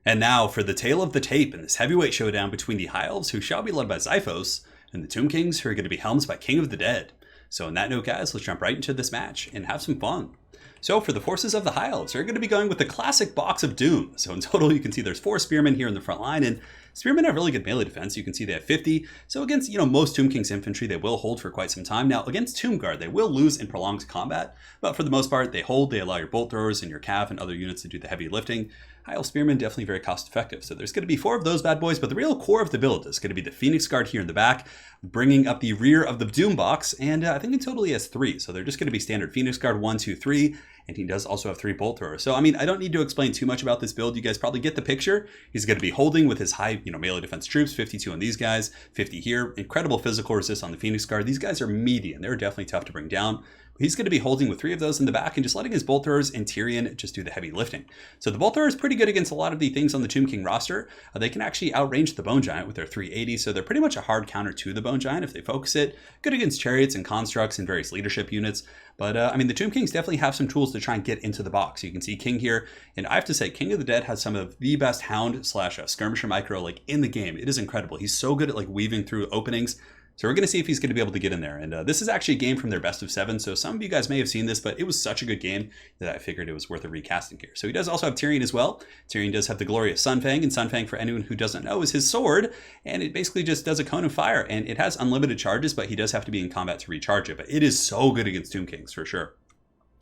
And now for the tale of the tape in this heavyweight showdown between the High Elves, who shall be led by Xiphos, and the Tomb Kings, who are going to be helmed by King of the Dead. So on that note, guys, let's jump right into this match and have some fun. So for the forces of the High Elves, they're going to be going with the classic box of doom. So in total, you can see there's 4 spearmen here in the front line, and spearmen have really good melee defense. You can see they have 50. So against, most Tomb King's infantry, they will hold for quite some time. Now, against Tomb Guard, they will lose in prolonged combat, but for the most part, they hold. They allow your bolt throwers and your cav and other units to do the heavy lifting. High Elf Spearmen definitely very cost effective. So there's going to be 4 of those bad boys, but the real core of the build is going to be the Phoenix Guard here in the back, bringing up the rear of the Doom box, and I think in total he has 3. So they're just going to be standard Phoenix Guard 1, 2, 3, and he does also have 3 bolt throwers. So I mean, I don't need to explain too much about this build. You guys probably get the picture. He's going to be holding with his high, melee defense troops, 52 on these guys, 50 here. Incredible physical resist on the Phoenix Guard. These guys are meaty and they're definitely tough to bring down. He's going to be holding with 3 of those in the back and just letting his bolt throwers and Tyrion just do the heavy lifting. So the bolt thrower is pretty good against a lot of the things on the Tomb King roster. They can actually outrange the Bone Giant with their 380, so they're pretty much a hard counter to the Bone Giant if they focus it. Good against chariots and constructs and various leadership units. But I mean, the Tomb Kings definitely have some tools to try and get into the box. You can see King here, and I have to say, King of the Dead has some of the best Hound / Skirmisher micro in the game. It is incredible. He's so good at weaving through openings. So we're going to see if he's going to be able to get in there. And this is actually a game from their best of 7. So some of you guys may have seen this, but it was such a good game that I figured it was worth a recasting here. So he does also have Tyrion as well. Tyrion does have the glorious Sunfang. And Sunfang, for anyone who doesn't know, is his sword. And it basically just does a cone of fire. And it has unlimited charges, but he does have to be in combat to recharge it. But it is so good against Tomb Kings, for sure.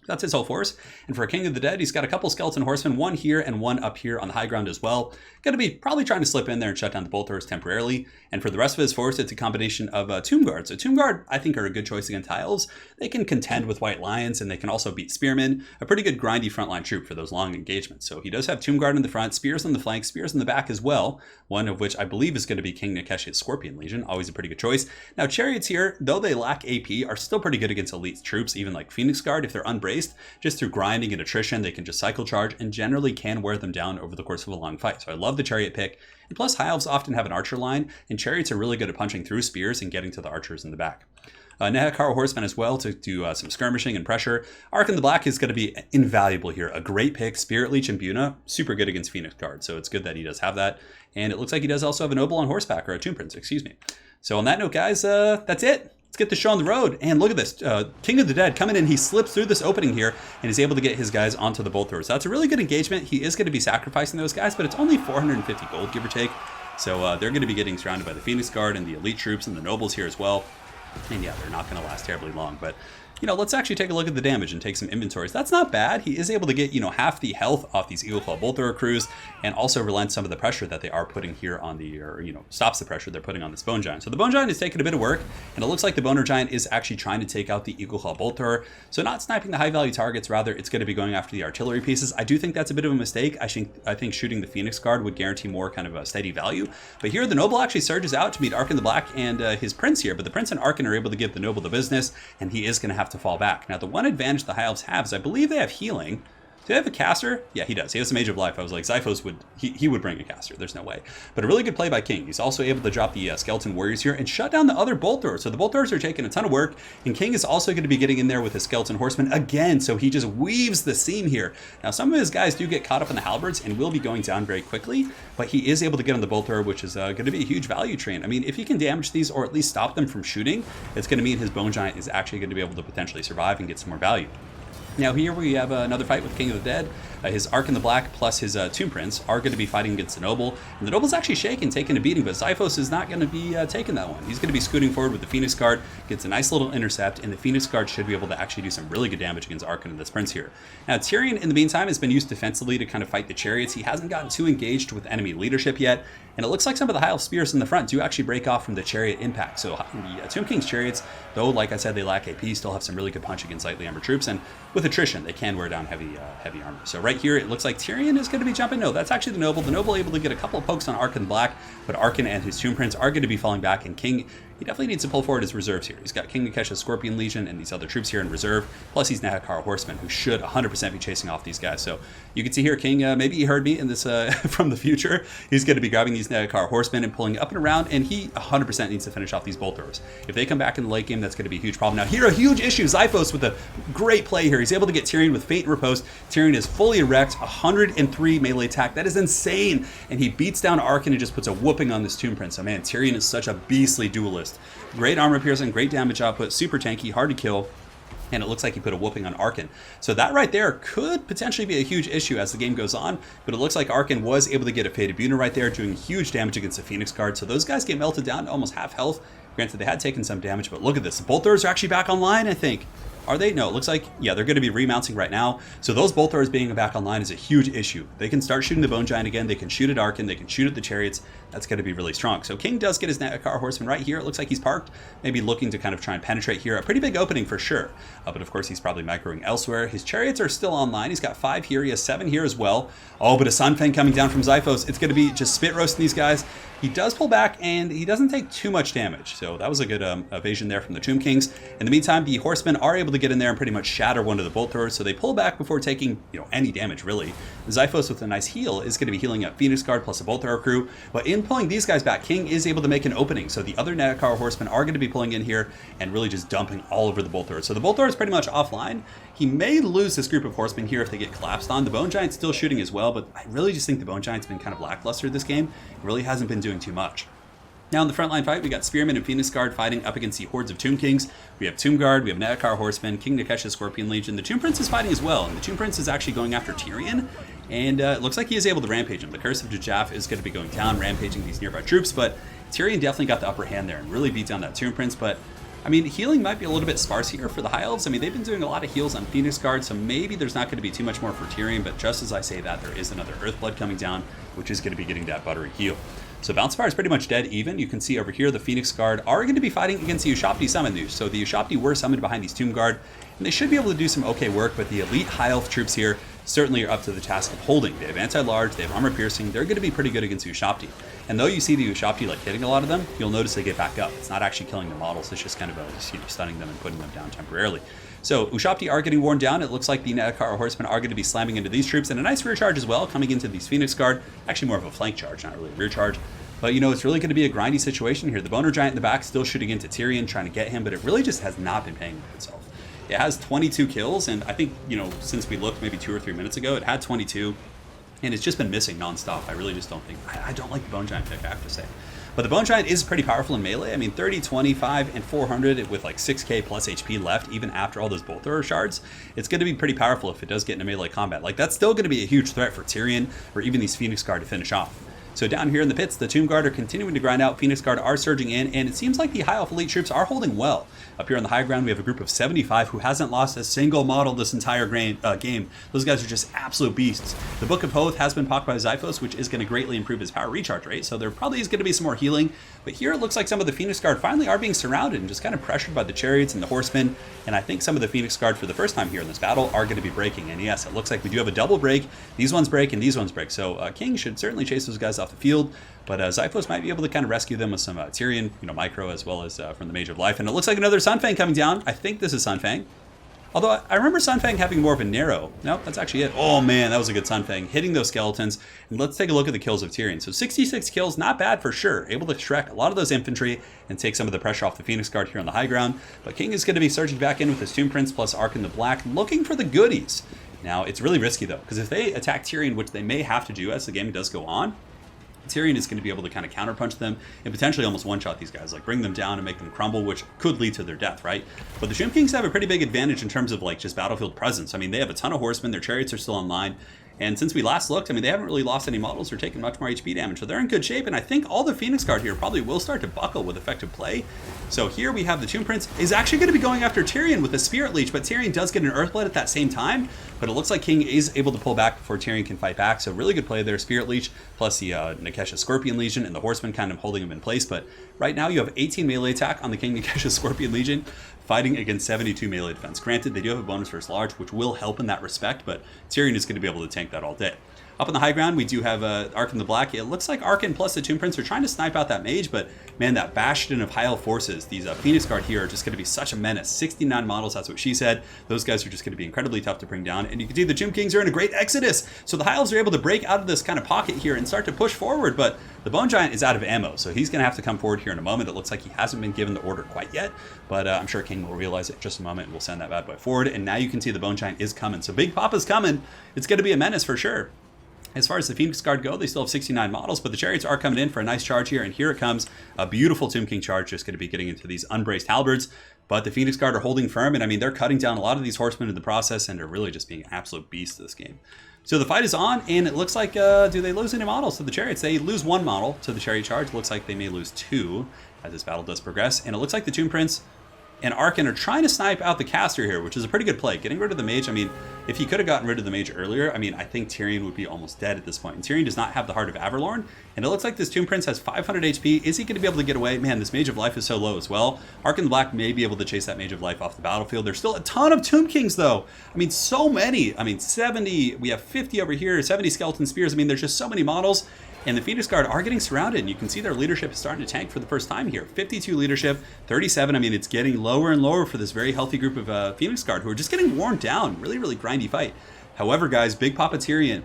That's his whole force. And for King of the Dead, he's got a couple skeleton horsemen, 1 here and 1 up here on the high ground as well. Going to be probably trying to slip in there and shut down the bolt throwers temporarily. And for the rest of his force, it's a combination of Tomb Guard. So Tomb Guard, I think, are a good choice against High Elves. They can contend with White Lions, and they can also beat Spearmen. A pretty good grindy frontline troop for those long engagements. So he does have Tomb Guard in the front, spears on the flank, spears in the back as well. One of which I believe is going to be King Nikeshi's Scorpion Legion. Always a pretty good choice. Now, chariots here, though they lack AP, are still pretty good against elite troops, even like Phoenix Guard if they're unbraced. Just through grinding and attrition, they can just cycle charge and generally can wear them down over the course of a long fight. So I love the chariot pick. And plus, High Elves often have an archer line, and chariots are really good at punching through spears and getting to the archers in the back. Nehekara Horsemen as well to do some skirmishing and pressure. Ark in the Black is going to be invaluable here. A great pick. Spirit Leech and Buna, super good against Phoenix Guard, so it's good that he does have that. And it looks like he does also have a Noble on horseback, or a Tomb Prince, excuse me. So on that note, guys, that's it. Let's get the show on the road. And look at this. King of the Dead coming in. He slips through this opening here and is able to get his guys onto the bolt throwers. So that's a really good engagement. He is going to be sacrificing those guys, but it's only 450 gold, give or take. So they're going to be getting surrounded by the Phoenix Guard and the elite troops and the nobles here as well. And yeah, they're not going to last terribly long. But, let's actually take a look at the damage and take some inventories. That's not bad. He is able to get, half the health off these Eagle Claw bolt thrower crews and also relents some of the pressure that they are putting here on the, stops the pressure they're putting on this Bone Giant. So the Bone Giant is taking a bit of work, and it looks like the Boner Giant is actually trying to take out the Eagle Claw bolt thrower. So not sniping the high value targets, rather it's going to be going after the artillery pieces. I do think that's a bit of a mistake. I think shooting the Phoenix Guard would guarantee more kind of a steady value. But here the Noble actually surges out to meet Ark in the Black and his Prince here, but the Prince and Arkin are able to give the Noble the business, and he is going to have to fall back. Now the one advantage the High Elves have is I believe they have healing. Do they have a caster? Yeah, he does. He has some Age of Life. I was like, Xiphos would, he would bring a caster. There's no way. But a really good play by King. He's also able to drop the Skeleton Warriors here and shut down the other bolt throwers. So the bolt throwers are taking a ton of work, and King is also going to be getting in there with his Skeleton Horsemen again. So he just weaves the seam here. Now, some of his guys do get caught up in the halberds and will be going down very quickly, but he is able to get on the bolt thrower, which is going to be a huge value train. I mean, if he can damage these or at least stop them from shooting, it's going to mean his Bone Giant is actually going to be able to potentially survive and get some more value. Now here we have another fight with King of the Dead. His Ark in the Black plus his Tomb Prince are going to be fighting against the Noble. And the Noble's actually shaken, taking a beating, but Xiphos is not going to be taking that one. He's going to be scooting forward with the Phoenix Guard, gets a nice little intercept, and the Phoenix Guard should be able to actually do some really good damage against Ark and this Prince here. Now Tyrion, in the meantime, has been used defensively to kind of fight the chariots. He hasn't gotten too engaged with enemy leadership yet, and it looks like some of the High Elf spears in the front do actually break off from the chariot impact. So the Tomb King's chariots, though, like I said, they lack AP, still have some really good punch against lightly armored troops, and with attrition, they can wear down heavy armor. So right here, it looks like Tyrion is going to be jumping. No, that's actually the Noble. The Noble able to get a couple of pokes on Ark in Black, but Arkin and his Tomb Prince are going to be falling back, and King he definitely needs to pull forward his reserves here. He's got King Nikesha's Scorpion Legion and these other troops here in reserve, plus he's Nahakar Horsemen, who should 100% be chasing off these guys. So you can see here, King, maybe he heard me in this from the future. He's going to be grabbing these Nahakar Horsemen and pulling up and around, and he 100% needs to finish off these bolt throwers. If they come back in the late game, that's going to be a huge problem. Now here, a huge issue. Xiphos with a great play here. He's able to get Turin with Fate and Riposte. Turin is fully erect, 103 melee attack. That is insane. And he beats down Arkan and just puts a whooping on this Tomb Prince. So man, Turin is such a beastly duelist. Great armor piercing, great damage output, super tanky, hard to kill. And it looks like he put a whooping on Arkan. So that right there could potentially be a huge issue as the game goes on, but it looks like Arkan was able to get a Fated Buna right there, doing huge damage against the Phoenix Guard. So those guys get melted down to almost half health. Granted, they had taken some damage, but look at this. The bolt throwers are actually back online, I think. Are they? No, it looks like, yeah, they're going to be remounting right now. So those bolt throwers being back online is a huge issue. They can start shooting the Bone Giant again. They can shoot at Arkan. They can shoot at the chariots. That's going to be really strong. So King does get his Nahakar Horseman right here. It looks like he's parked, maybe looking to kind of try and penetrate here. A pretty big opening for sure. But of course, he's probably microing elsewhere. His chariots are still online. He's got 5 here. He has 7 here as well. Oh, but a Sun Fang coming down from Xiphos. It's going to be just spit roasting these guys. He does pull back, and he doesn't take too much damage. So that was a good evasion there from the Tomb Kings. In the meantime, the Horsemen are able to get in there and pretty much shatter one of the bolt throwers. So they pull back before taking, any damage, really. Xiphos with a nice heal is going to be healing up Phoenix Guard plus a bolt thrower crew. But in pulling these guys back, King is able to make an opening. So the other Nahakar Horsemen are going to be pulling in here and really just dumping all over the bolt thrower. So the bolt thrower is pretty much offline. He may lose this group of horsemen here if they get collapsed on. The Bone Giant's still shooting as well, but I really just think the Bone Giant's been kind of lackluster this game. It really hasn't been doing too much. Now in the frontline fight, we got Spearmen and Phoenix Guard fighting up against the hordes of Tomb Kings. We have Tomb Guard, we have Nahakar Horsemen, King Nikesha's Scorpion Legion. The Tomb Prince is fighting as well, and the Tomb Prince is actually going after Tyrion. And it looks like he is able to rampage him. The Curse of Djaf is going to be going down, rampaging these nearby troops, but Tyrion definitely got the upper hand there and really beat down that Tomb Prince. But I mean, healing might be a little bit sparse here for the High Elves. I mean, they've been doing a lot of heals on Phoenix Guard, so maybe there's not going to be too much more for Tyrion, but just as I say that, there is another Earthblood coming down, which is going to be getting that buttery heal. So Bounce Fire is pretty much dead even. You can see over here the Phoenix Guard are going to be fighting against the Ushabti summon. So the Ushabti were summoned behind these Tomb Guard, and they should be able to do some okay work, but the elite High Elf troops here certainly are up to the task of holding. They have anti-large, they have armor piercing, they're going to be pretty good against Ushabti. And though you see the Ushabti like hitting a lot of them, you'll notice they get back up. It's not actually killing the models, it's just kind of stunning them and putting them down temporarily. So Ushabti are getting worn down. It looks like the Nahakar Horsemen are going to be slamming into these troops, and a nice rear charge as well coming into these Phoenix Guard. Actually more of a flank charge, not really a rear charge. But it's really going to be a grindy situation here. The Boner Giant in the back still shooting into Tyrion, trying to get him, but it really just has not been paying for itself. It has 22 kills, and I think, since we looked maybe 2 or 3 minutes ago, it had 22, and it's just been missing nonstop. I really just don't think, I don't like the Bone Giant pick, I have to say. But the Bone Giant is pretty powerful in melee. I mean, 30, 25, and 400 with like 6k plus HP left, even after all those bolt thrower shards. It's going to be pretty powerful if it does get into melee combat. Like, that's still going to be a huge threat for Tyrion, or even these Phoenix Guard to finish off. So down here in the pits, the Tomb Guard are continuing to grind out. Phoenix Guard are surging in, and it seems like the High Elf Elite troops are holding well. Up here on the high ground, we have a group of 75 who hasn't lost a single model this entire game. Those guys are just absolute beasts. The Book of Hoth has been pocked by Xiphos, which is going to greatly improve his power recharge rate, so there probably is going to be some more healing. But here it looks like some of the Phoenix Guard finally are being surrounded and just kind of pressured by the chariots and the horsemen. And I think some of the Phoenix Guard for the first time here in this battle are going to be breaking. And yes, it looks like we do have a double break. These ones break and these ones break. So King should certainly chase those guys off the field. But Xiphos might be able to kind of rescue them with some Tyrion, micro, as well as from the Mage of Life. And it looks like another Sun Fang coming down. I think this is Sun Fang. Although I remember Sun Fang having more of a narrow. Nope, that's actually it. Oh man, that was a good Sun Fang. Hitting those skeletons. And let's take a look at the kills of Tyrion. So 66 kills, not bad for sure. Able to Shrek a lot of those infantry and take some of the pressure off the Phoenix Guard here on the high ground. But King is going to be surging back in with his Tomb Prince plus Arkan the Black, looking for the goodies. Now, it's really risky though, because if they attack Tyrion, which they may have to do as the game does go on, Tyrion is going to be able to kind of counterpunch them and potentially almost one-shot these guys, like bring them down and make them crumble, which could lead to their death, right? But the Tomb Kings have a pretty big advantage in terms of like just battlefield presence. I mean, they have a ton of horsemen, their chariots are still online, and since we last looked, I mean, they haven't really lost any models or taken much more HP damage, so they're in good shape, and I think all the Phoenix Guard here probably will start to buckle with effective play. So here we have the Tomb Prince is actually going to be going after Tyrion with a Spirit Leech, but Tyrion does get an Earthblood at that same time, but it looks like King is able to pull back before Tyrion can fight back, so really good play there. Spirit Leech plus the Nikesha Scorpion Legion and the Horsemen kind of holding him in place, but right now you have 18 melee attack on the King Nikesha Scorpion Legion, fighting against 72 melee defense. Granted, they do have a bonus versus large, which will help in that respect, but Tyrion is going to be able to tank that all day. Up on the high ground, we do have Ark in the Black. It looks like Arkin plus the Tomb Prince are trying to snipe out that mage, but man, that bastion of High Elf forces, these Phoenix Guard here are just going to be such a menace. 69 models, that's what she said. Those guys are just going to be incredibly tough to bring down. And you can see the Tomb Kings are in a great exodus. So the High Elves are able to break out of this kind of pocket here and start to push forward, but the Bone Giant is out of ammo, so he's going to have to come forward here in a moment. It looks like he hasn't been given the order quite yet, but I'm sure King will realize it in just a moment and we'll send that bad boy forward. And now you can see the Bone Giant is coming. So Big Papa's coming. It's going to be a menace for sure. As far as the Phoenix Guard go, they still have 69 models, but the Chariots are coming in for a nice charge here, and here it comes. A beautiful Tomb King charge, just going to be getting into these unbraced halberds, but the Phoenix Guard are holding firm, and I mean, they're cutting down a lot of these horsemen in the process, and they're really just being absolute beasts this game. So the fight is on, and it looks like, do they lose any models to the Chariots? They lose one model to the Chariot charge. It looks like they may lose two as this battle does progress, and it looks like the Tomb Prince and Arkin are trying to snipe out the caster here, which is a pretty good play. Getting rid of the mage, I mean, if he could have gotten rid of the mage earlier, I mean, I think Tyrion would be almost dead at this point. And Tyrion does not have the Heart of Averlorn, and it looks like this Tomb Prince has 500 HP. Is he going to be able to get away? Man, this Mage of Life is so low as well. Arkin the Black may be able to chase that Mage of Life off the battlefield. There's still a ton of Tomb Kings, though. I mean, so many. I mean, 70. We have 50 over here, 70 Skeleton Spears. I mean, there's just so many models. And the Phoenix Guard are getting surrounded, and you can see their leadership is starting to tank for the first time here. 52 leadership, 37. I mean, it's getting lower and lower for this very healthy group of Phoenix Guard who are just getting worn down. Really, really grindy fight. However, guys, Big Papa Tyrion,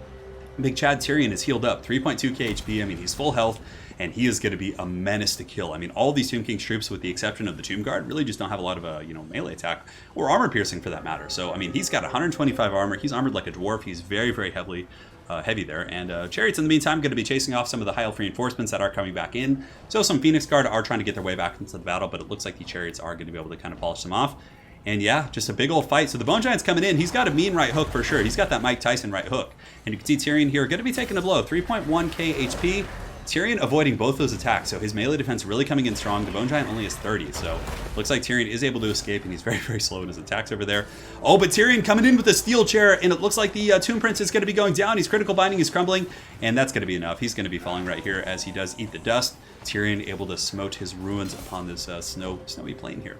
Big Chad Tyrion is healed up. 3.2k HP. I mean, he's full health, and he is going to be a menace to kill. I mean, all these Tomb King's troops, with the exception of the Tomb Guard, really just don't have a lot of, melee attack or armor piercing for that matter. So, I mean, he's got 125 armor. He's armored like a dwarf. He's very, very heavy there, and Chariots in the meantime going to be chasing off some of the High Elf reinforcements that are coming back in. So some Phoenix Guard are trying to get their way back into the battle, but it looks like the Chariots are going to be able to kind of polish them off. And yeah, just a big old fight. So the Bone Giant's coming in. He's got a mean right hook for sure. He's got that Mike Tyson right hook, and you can see Tyrion here going to be taking a blow. 3.1k HP. Tyrion avoiding both those attacks, so his melee defense really coming in strong. The Bone Giant only has 30, so looks like Tyrion is able to escape, and he's very, very slow in his attacks over there. Oh, but Tyrion coming in with a steel chair, and it looks like the Tomb Prince is going to be going down. He's critical binding, he's crumbling, and that's going to be enough. He's going to be falling right here as he does eat the dust. Tyrion able to smote his ruins upon this snowy plain here.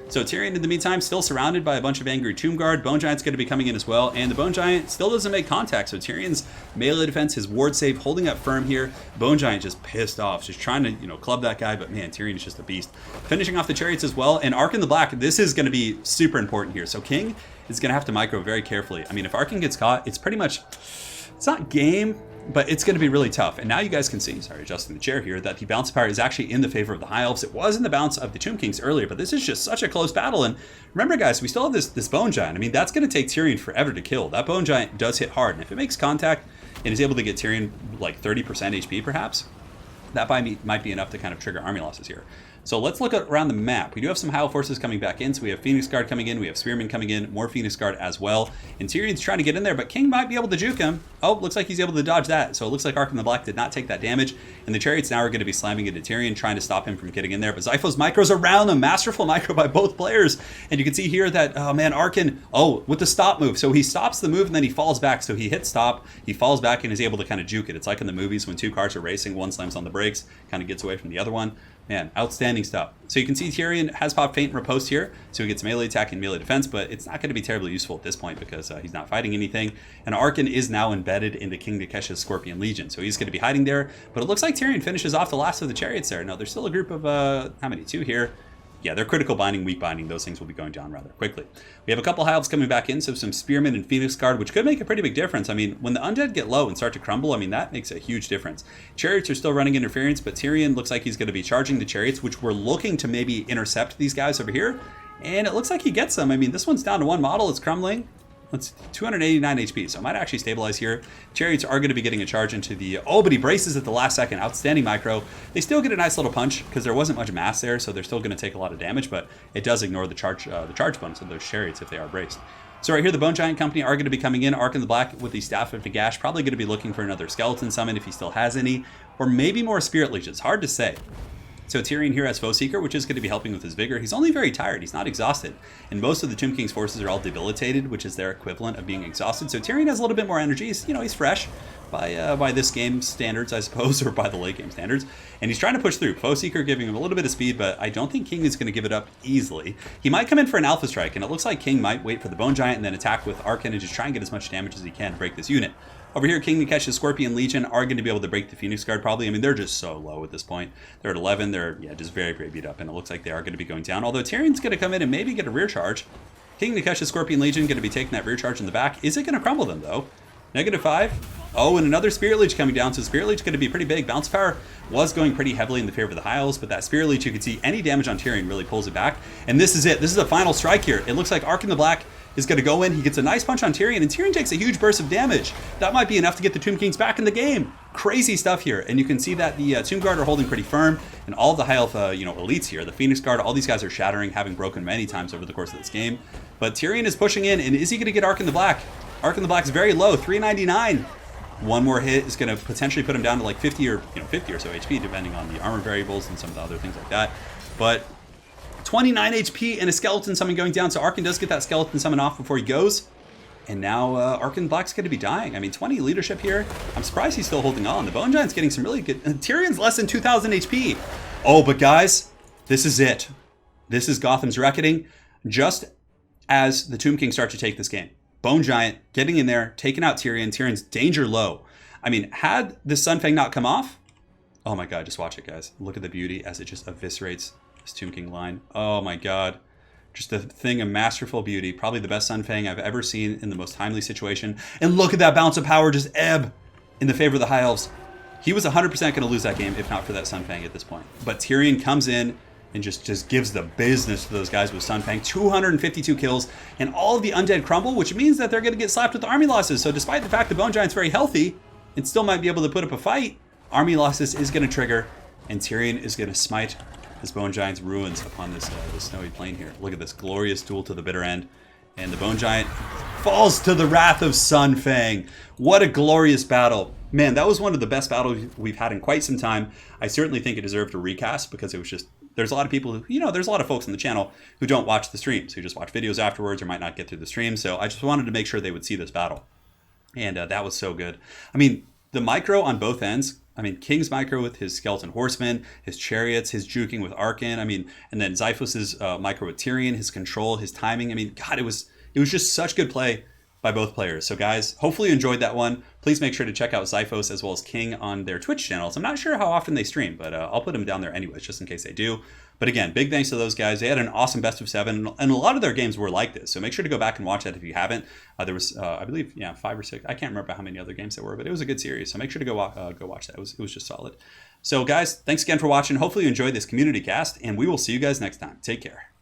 So Tyrion, in the meantime, still surrounded by a bunch of angry Tomb Guard. Bone Giant's going to be coming in as well, and the Bone Giant still doesn't make contact. So Tyrion's melee defense, his ward save, holding up firm here. Bone Giant just pissed off, just trying to, club that guy, but man, Tyrion is just a beast. Finishing off the Chariots as well, and Arkin the Black, this is going to be super important here. So King is going to have to micro very carefully. I mean, if Arkin gets caught, it's pretty much, it's not game, but it's going to be really tough. And now you guys can see, sorry, adjusting the chair here, that the bounce power is actually in the favor of the High Elves. It was in the bounce of the Tomb Kings earlier, but this is just such a close battle. And remember, guys, we still have this Bone Giant. I mean, that's going to take Tyrion forever to kill. That Bone Giant does hit hard, and if it makes contact and is able to get Tyrion like 30% HP perhaps, that might be enough to kind of trigger army losses here. So let's look at around the map. We do have some High Elf forces coming back in. So we have Phoenix Guard coming in. We have Spearmen coming in. More Phoenix Guard as well. And Tyrion's trying to get in there, but King might be able to juke him. Oh, looks like he's able to dodge that. So it looks like Arkin the Black did not take that damage. And the Chariots now are going to be slamming into Tyrion, trying to stop him from getting in there. But Zypho's micros around him. Masterful micro by both players. And you can see here that, oh man, Arkin, with the stop move. So he stops the move and then he falls back. So he hits stop, he falls back and is able to kind of juke it. It's like in the movies when two cars are racing, one slams on the brakes, kind of gets away from the other one. Man, outstanding stuff. So you can see Tyrion has popped Feint and Riposte here, so he gets melee attack and melee defense, but it's not going to be terribly useful at this point because he's not fighting anything. And Arkin is now embedded into King Dakesh's Scorpion Legion, so he's going to be hiding there. But it looks like Tyrion finishes off the last of the Chariots there. No, there's still a group of, how many? Two here. Yeah, they're critical binding, weak binding. Those things will be going down rather quickly. We have a couple High Elves coming back in, so some Spearmen and Phoenix Guard, which could make a pretty big difference. I mean, when the undead get low and start to crumble, I mean, that makes a huge difference. Chariots are still running interference, but Tyrion looks like he's going to be charging the Chariots, which we're looking to maybe intercept these guys over here. And it looks like he gets them. I mean, this one's down to one model. It's crumbling. That's 289 HP, so it might actually stabilize here. Chariots are going to be getting a charge into the... Oh, but he braces at the last second. Outstanding micro. They still get a nice little punch because there wasn't much mass there, so they're still going to take a lot of damage, but it does ignore the charge bonus of those Chariots if they are braced. So right here, the Bone Giant Company are going to be coming in. Arkin the Black with the Staff of Nagash, probably going to be looking for another Skeleton Summon if he still has any, or maybe more Spirit Legions. Hard to say. So Tyrion here has Foe Seeker, which is going to be helping with his vigor. He's only very tired. He's not exhausted. And most of the Tomb King's forces are all debilitated, which is their equivalent of being exhausted. So Tyrion has a little bit more energy. He's fresh by this game's standards, I suppose, or by the late game standards. And he's trying to push through. Foe Seeker giving him a little bit of speed, but I don't think King is going to give it up easily. He might come in for an Alpha Strike, and it looks like King might wait for the Bone Giant and then attack with Arkin and just try and get as much damage as he can to break this unit. Over here, King Nikesh's Scorpion Legion are going to be able to break the Phoenix Guard probably. I mean, they're just so low at this point. They're at 11. They're, yeah, just very, very beat up. And it looks like they are going to be going down. Although Tyrion's going to come in and maybe get a rear charge. King Nikesh's Scorpion Legion going to be taking that rear charge in the back. Is it going to crumble them, though? -5. Oh, and another Spirit Leech coming down. So Spirit Leech going to be pretty big. Bounce Power was going pretty heavily in the favor of the High Elves, but that Spirit Leech, you can see any damage on Tyrion really pulls it back. And this is it. This is the final strike here. It looks like Ark in the Black is going to go in. He gets a nice punch on Tyrion, and Tyrion takes a huge burst of damage. That might be enough to get the Tomb Kings back in the game. Crazy stuff here. And you can see that the Tomb Guard are holding pretty firm, and all of the High Elf, elites here, the Phoenix Guard, all these guys are shattering, having broken many times over the course of this game. But Tyrion is pushing in, and is he going to get Ark in the Black? Ark in the Black is very low, 399. One more hit is going to potentially put him down to like 50 or 50 or so HP, depending on the armor variables and some of the other things like that. But 29 HP and a skeleton summon going down. So Arkin does get that skeleton summon off before he goes. And now Arkin Black's going to be dying. I mean, 20 leadership here. I'm surprised he's still holding on. The Bone Giant's getting some really good... Tyrion's less than 2,000 HP. Oh, but guys, this is it. This is Gotham's reckoning. Just as the Tomb King start to take this game. Bone Giant getting in there, taking out Tyrion. Tyrion's danger low. I mean, had the Sun Fang not come off... Oh my god, just watch it, guys. Look at the beauty as it just eviscerates this Tomb King line. Oh my god. Just a thing of masterful beauty. Probably the best Sun Fang I've ever seen in the most timely situation. And look at that bounce of power just ebb in the favor of the High Elves. He was 100% going to lose that game if not for that Sun Fang at this point. But Tyrion comes in and just gives the business to those guys with Sun Fang. 252 kills, and all of the undead crumble, which means that they're going to get slapped with army losses. So despite the fact the Bone Giant's very healthy and still might be able to put up a fight, army losses is going to trigger, and Tyrion is going to smite his Bone Giant's ruins upon this snowy plain here. Look at this glorious duel to the bitter end. And the Bone Giant falls to the wrath of Sun Fang. What a glorious battle. Man, that was one of the best battles we've had in quite some time. I certainly think it deserved a recast because it was just... There's a lot of people who, there's a lot of folks on the channel who don't watch the streams, who just watch videos afterwards or might not get through the stream. So I just wanted to make sure they would see this battle. And that was so good. I mean, the micro on both ends... I mean, King's micro with his skeleton horsemen, his chariots, his juking with Arkin. I mean, and then Xiphos's micro with Tyrion, his control, his timing. I mean, God, it was just such good play by both players. So guys, hopefully you enjoyed that one. Please make sure to check out Xiphos as well as King on their Twitch channels. I'm not sure how often they stream, but I'll put them down there anyways, just in case they do. But again, big thanks to those guys. They had an awesome best of 7, and a lot of their games were like this. So make sure to go back and watch that if you haven't. There was, I believe, 5 or 6. I can't remember how many other games there were, but it was a good series. So make sure to go watch that. It was just solid. So guys, thanks again for watching. Hopefully you enjoyed this community cast, and we will see you guys next time. Take care.